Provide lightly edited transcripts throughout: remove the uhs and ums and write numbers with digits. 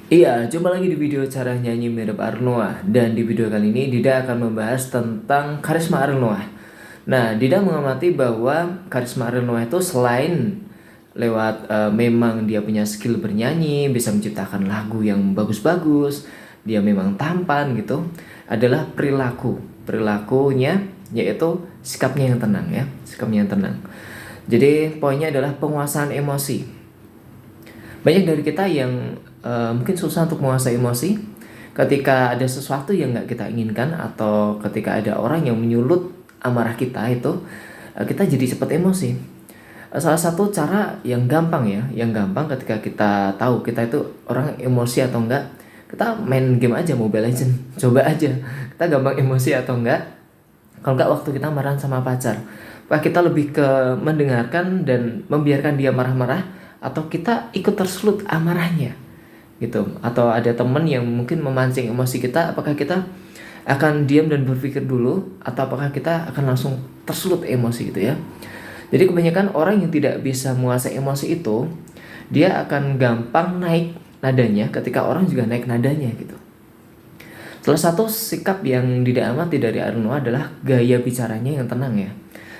Iya, jumpa lagi di video cara nyanyi mirip Ariel Noah. Dan di video kali ini Dida akan membahas tentang karisma Ariel Noah. Nah, Dida mengamati bahwa karisma Ariel Noah itu selain lewat memang dia punya skill bernyanyi, bisa menciptakan lagu yang bagus-bagus, dia memang tampan gitu, adalah perilaku. Perilakunya yaitu sikapnya yang tenang ya, sikapnya yang tenang. Jadi poinnya adalah penguasaan emosi. Banyak dari kita yang mungkin susah untuk menguasai emosi ketika ada sesuatu yang nggak kita inginkan, atau ketika ada orang yang menyulut amarah kita itu, kita jadi cepat emosi. Salah satu cara yang gampang ya, yang gampang ketika kita tahu kita itu orang emosi atau enggak, kita main game aja Mobile Legend. Coba aja kita gampang emosi atau enggak. Kalau enggak waktu kita marah sama pacar, apa kita lebih ke mendengarkan dan membiarkan dia marah-marah, atau kita ikut tersulut amarahnya gitu. Atau ada temen yang mungkin memancing emosi kita, apakah kita akan diam dan berpikir dulu, atau apakah kita akan langsung tersulut emosi gitu ya. Jadi kebanyakan orang yang tidak bisa menguasai emosi itu, dia akan gampang naik nadanya ketika orang juga naik nadanya gitu. Salah satu sikap yang tidak amati dari Ariel Noah adalah gaya bicaranya yang tenang ya.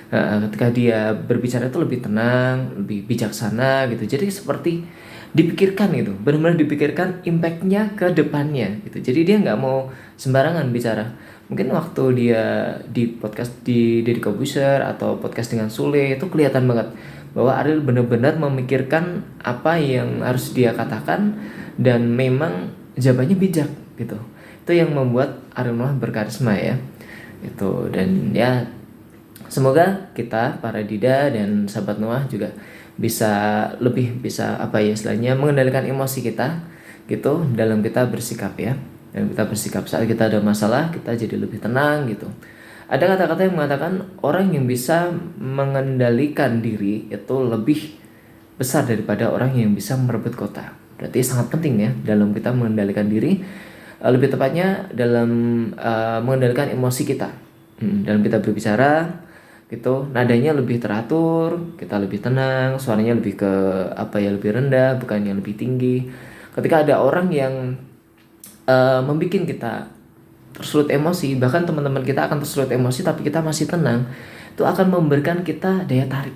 Ketika dia berbicara itu lebih tenang, lebih bijaksana gitu. Jadi seperti dipikirkan gitu, benar-benar dipikirkan impactnya ke depannya gitu. Jadi dia nggak mau sembarangan bicara. Mungkin waktu dia di podcast di Deddy Corbuzier atau podcast dengan Sule, itu kelihatan banget bahwa Ariel benar-benar memikirkan apa yang harus dia katakan, dan memang jawabannya bijak gitu. Itu yang membuat Ariel Noah berkarisma ya. Itu, dan ya semoga kita para Dida dan sahabat Noah juga bisa apa ya istilahnya, mengendalikan emosi kita gitu dalam kita bersikap ya. Dan kita bersikap saat kita ada masalah, kita jadi lebih tenang gitu. Ada kata-kata yang mengatakan orang yang bisa mengendalikan diri itu lebih besar daripada orang yang bisa merebut kota. Berarti sangat penting ya dalam kita mengendalikan diri, lebih tepatnya dalam mengendalikan emosi kita. Dalam kita berbicara gitu, nadanya lebih teratur, kita lebih tenang, suaranya lebih ke apa ya, lebih rendah, bukan yang lebih tinggi. Ketika ada orang yang membuat kita tersulut emosi, bahkan teman-teman kita akan tersulut emosi tapi kita masih tenang, itu akan memberikan kita daya tarik.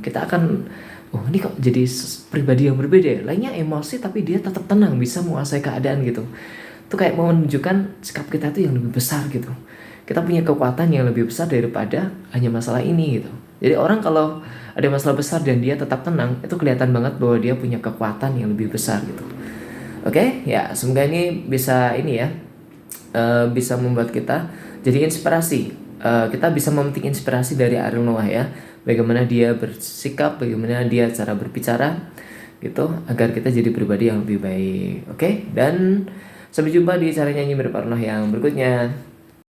Kita akan, oh ini kok jadi pribadi yang berbeda ya, lainnya emosi tapi dia tetap tenang, bisa menguasai keadaan gitu. Itu kayak mau menunjukkan sikap kita itu yang lebih besar gitu. Kita punya kekuatan yang lebih besar daripada hanya masalah ini gitu. Jadi orang kalau ada masalah besar dan dia tetap tenang, itu kelihatan banget bahwa dia punya kekuatan yang lebih besar gitu. Oke, ya semoga ini bisa bisa membuat kita jadi inspirasi. Kita bisa memetik inspirasi dari Ariel Noah ya. Bagaimana dia bersikap, bagaimana dia cara berbicara gitu, agar kita jadi pribadi yang lebih baik. Oke, dan sampai jumpa di cara nyanyi mirip Ariel Noah yang berikutnya.